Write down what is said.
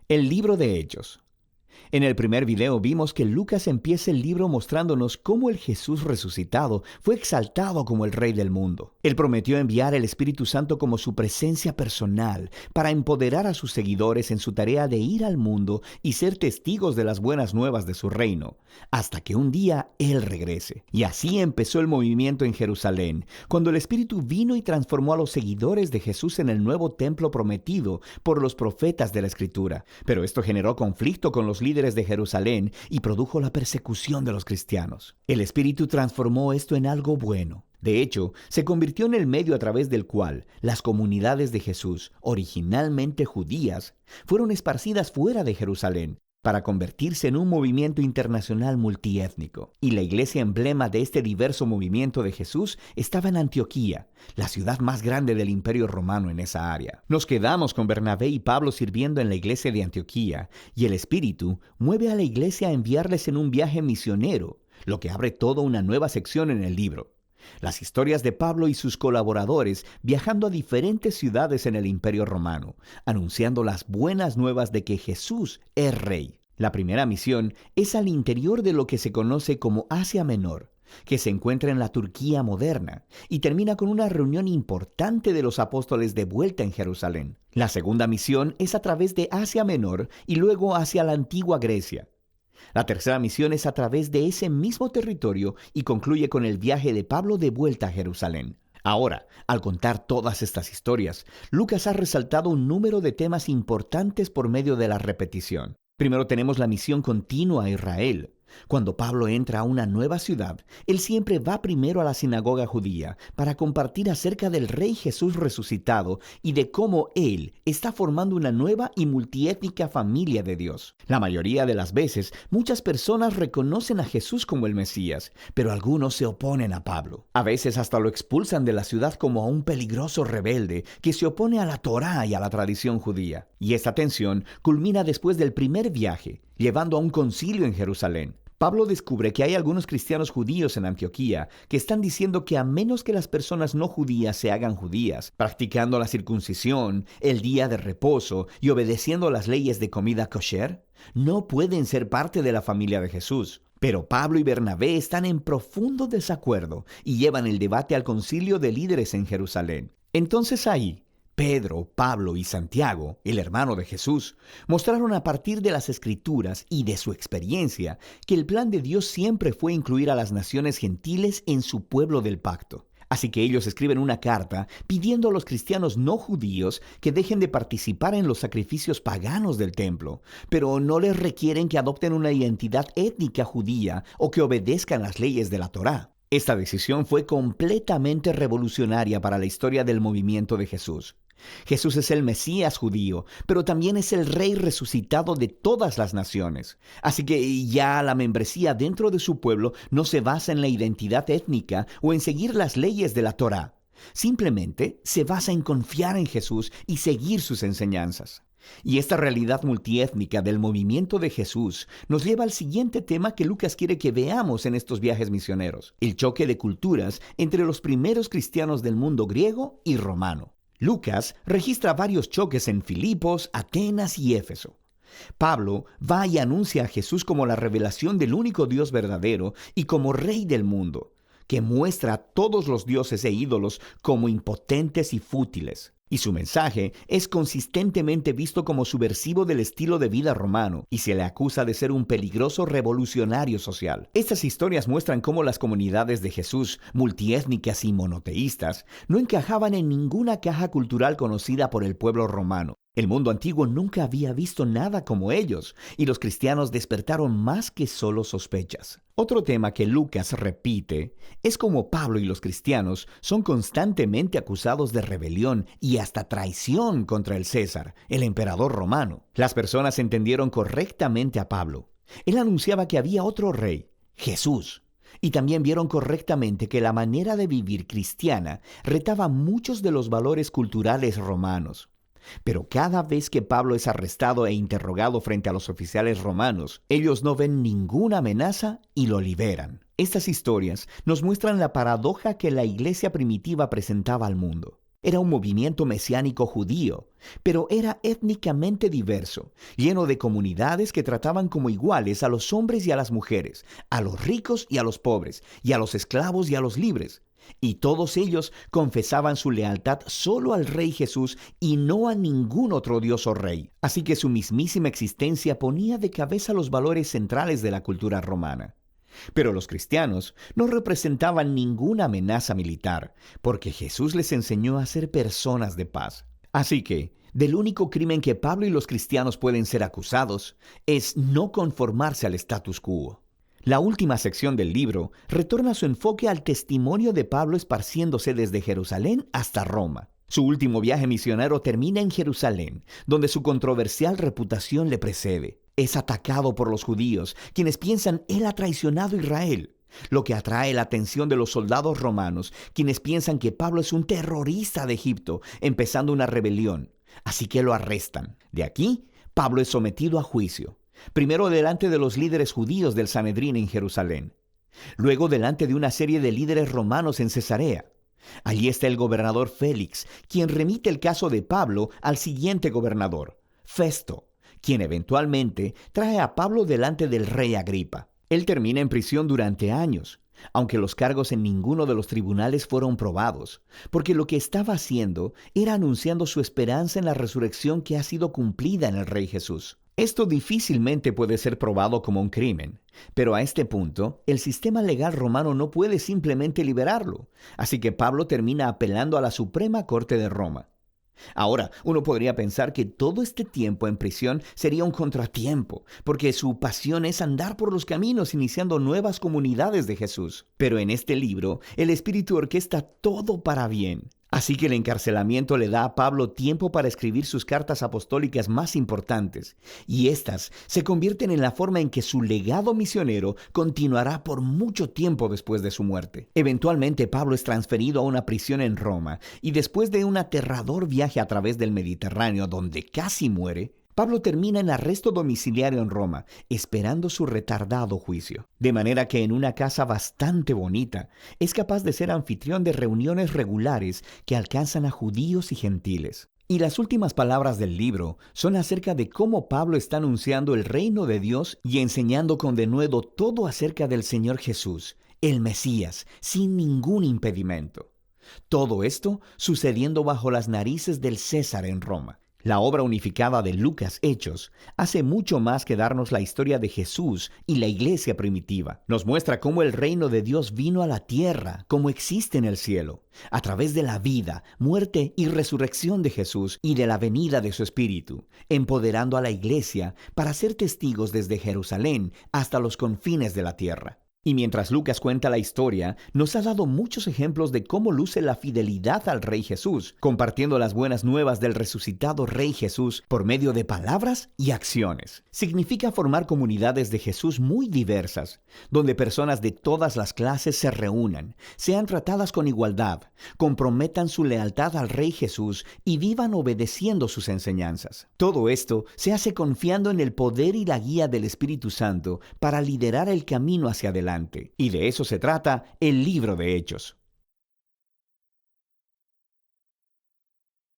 El libro de Hechos. En el primer video vimos que Lucas empieza el libro mostrándonos cómo el Jesús resucitado fue exaltado como el Rey del mundo. Él prometió enviar el Espíritu Santo como su presencia personal para empoderar a sus seguidores en su tarea de ir al mundo y ser testigos de las buenas nuevas de su reino, hasta que un día Él regrese. Y así empezó el movimiento en Jerusalén, cuando el Espíritu vino y transformó a los seguidores de Jesús en el nuevo templo prometido por los profetas de la Escritura. Pero esto generó conflicto con los líderes de Jerusalén y produjo la persecución de los cristianos. El Espíritu transformó esto en algo bueno. De hecho, se convirtió en el medio a través del cual las comunidades de Jesús, originalmente judías, fueron esparcidas fuera de Jerusalén para convertirse en un movimiento internacional multiétnico. Y la iglesia emblema de este diverso movimiento de Jesús estaba en Antioquía, la ciudad más grande del Imperio Romano en esa área. Nos quedamos con Bernabé y Pablo sirviendo en la iglesia de Antioquía, y el Espíritu mueve a la iglesia a enviarles en un viaje misionero, lo que abre toda una nueva sección en el libro. Las historias de Pablo y sus colaboradores viajando a diferentes ciudades en el Imperio Romano, anunciando las buenas nuevas de que Jesús es Rey. La primera misión es al interior de lo que se conoce como Asia Menor, que se encuentra en la Turquía moderna, y termina con una reunión importante de los apóstoles de vuelta en Jerusalén. La segunda misión es a través de Asia Menor y luego hacia la antigua Grecia. La tercera misión es a través de ese mismo territorio y concluye con el viaje de Pablo de vuelta a Jerusalén. Ahora, al contar todas estas historias, Lucas ha resaltado un número de temas importantes por medio de la repetición. Primero tenemos la misión continua a Israel. Cuando Pablo entra a una nueva ciudad, él siempre va primero a la sinagoga judía para compartir acerca del Rey Jesús resucitado y de cómo él está formando una nueva y multiétnica familia de Dios. La mayoría de las veces, muchas personas reconocen a Jesús como el Mesías, pero algunos se oponen a Pablo. A veces hasta lo expulsan de la ciudad como a un peligroso rebelde que se opone a la Torá y a la tradición judía. Y esta tensión culmina después del primer viaje, llevando a un concilio en Jerusalén. Pablo descubre que hay algunos cristianos judíos en Antioquía que están diciendo que a menos que las personas no judías se hagan judías, practicando la circuncisión, el día de reposo y obedeciendo las leyes de comida kosher, no pueden ser parte de la familia de Jesús. Pero Pablo y Bernabé están en profundo desacuerdo y llevan el debate al concilio de líderes en Jerusalén. Entonces ahí, Pedro, Pablo y Santiago, el hermano de Jesús, mostraron a partir de las Escrituras y de su experiencia que el plan de Dios siempre fue incluir a las naciones gentiles en su pueblo del pacto. Así que ellos escriben una carta pidiendo a los cristianos no judíos que dejen de participar en los sacrificios paganos del templo, pero no les requieren que adopten una identidad étnica judía o que obedezcan las leyes de la Torá. Esta decisión fue completamente revolucionaria para la historia del movimiento de Jesús. Jesús es el Mesías judío, pero también es el Rey resucitado de todas las naciones. Así que ya la membresía dentro de su pueblo no se basa en la identidad étnica o en seguir las leyes de la Torá. Simplemente se basa en confiar en Jesús y seguir sus enseñanzas. Y esta realidad multiétnica del movimiento de Jesús nos lleva al siguiente tema que Lucas quiere que veamos en estos viajes misioneros: el choque de culturas entre los primeros cristianos del mundo griego y romano. Lucas registra varios choques en Filipos, Atenas y Éfeso. Pablo va y anuncia a Jesús como la revelación del único Dios verdadero y como Rey del mundo, que muestra a todos los dioses e ídolos como impotentes y fútiles. Y su mensaje es consistentemente visto como subversivo del estilo de vida romano y se le acusa de ser un peligroso revolucionario social. Estas historias muestran cómo las comunidades de Jesús, multiétnicas y monoteístas, no encajaban en ninguna caja cultural conocida por el pueblo romano. El mundo antiguo nunca había visto nada como ellos, y los cristianos despertaron más que solo sospechas. Otro tema que Lucas repite es cómo Pablo y los cristianos son constantemente acusados de rebelión y hasta traición contra el César, el emperador romano. Las personas entendieron correctamente a Pablo. Él anunciaba que había otro rey, Jesús. Y también vieron correctamente que la manera de vivir cristiana retaba muchos de los valores culturales romanos. Pero cada vez que Pablo es arrestado e interrogado frente a los oficiales romanos, ellos no ven ninguna amenaza y lo liberan. Estas historias nos muestran la paradoja que la iglesia primitiva presentaba al mundo. Era un movimiento mesiánico judío, pero era étnicamente diverso, lleno de comunidades que trataban como iguales a los hombres y a las mujeres, a los ricos y a los pobres, y a los esclavos y a los libres. Y todos ellos confesaban su lealtad solo al Rey Jesús y no a ningún otro dios o rey. Así que su mismísima existencia ponía de cabeza los valores centrales de la cultura romana. Pero los cristianos no representaban ninguna amenaza militar, porque Jesús les enseñó a ser personas de paz. Así que, del único crimen que Pablo y los cristianos pueden ser acusados es no conformarse al status quo. La última sección del libro retorna su enfoque al testimonio de Pablo esparciéndose desde Jerusalén hasta Roma. Su último viaje misionero termina en Jerusalén, donde su controversial reputación le precede. Es atacado por los judíos, quienes piensan él ha traicionado a Israel, lo que atrae la atención de los soldados romanos, quienes piensan que Pablo es un terrorista de Egipto, empezando una rebelión. Así que lo arrestan. De aquí, Pablo es sometido a juicio. Primero delante de los líderes judíos del Sanedrín en Jerusalén. Luego delante de una serie de líderes romanos en Cesarea. Allí está el gobernador Félix, quien remite el caso de Pablo al siguiente gobernador, Festo, quien eventualmente trae a Pablo delante del rey Agripa. Él termina en prisión durante años, aunque los cargos en ninguno de los tribunales fueron probados, porque lo que estaba haciendo era anunciando su esperanza en la resurrección que ha sido cumplida en el Rey Jesús. Esto difícilmente puede ser probado como un crimen, pero a este punto, el sistema legal romano no puede simplemente liberarlo, así que Pablo termina apelando a la Suprema Corte de Roma. Ahora, uno podría pensar que todo este tiempo en prisión sería un contratiempo, porque su pasión es andar por los caminos iniciando nuevas comunidades de Jesús. Pero en este libro, el Espíritu orquesta todo para bien. Así que el encarcelamiento le da a Pablo tiempo para escribir sus cartas apostólicas más importantes, y éstas se convierten en la forma en que su legado misionero continuará por mucho tiempo después de su muerte. Eventualmente Pablo es transferido a una prisión en Roma, y después de un aterrador viaje a través del Mediterráneo donde casi muere, Pablo termina en arresto domiciliario en Roma, esperando su retardado juicio. De manera que en una casa bastante bonita, es capaz de ser anfitrión de reuniones regulares que alcanzan a judíos y gentiles. Y las últimas palabras del libro son acerca de cómo Pablo está anunciando el reino de Dios y enseñando con denuedo todo acerca del Señor Jesús, el Mesías, sin ningún impedimento. Todo esto sucediendo bajo las narices del César en Roma. La obra unificada de Lucas Hechos hace mucho más que darnos la historia de Jesús y la iglesia primitiva. Nos muestra cómo el reino de Dios vino a la tierra, como existe en el cielo, a través de la vida, muerte y resurrección de Jesús y de la venida de su Espíritu, empoderando a la iglesia para ser testigos desde Jerusalén hasta los confines de la tierra. Y mientras Lucas cuenta la historia, nos ha dado muchos ejemplos de cómo luce la fidelidad al Rey Jesús, compartiendo las buenas nuevas del resucitado Rey Jesús por medio de palabras y acciones. Significa formar comunidades de Jesús muy diversas, donde personas de todas las clases se reúnan, sean tratadas con igualdad, comprometan su lealtad al Rey Jesús y vivan obedeciendo sus enseñanzas. Todo esto se hace confiando en el poder y la guía del Espíritu Santo para liderar el camino hacia adelante. Y de eso se trata el libro de Hechos.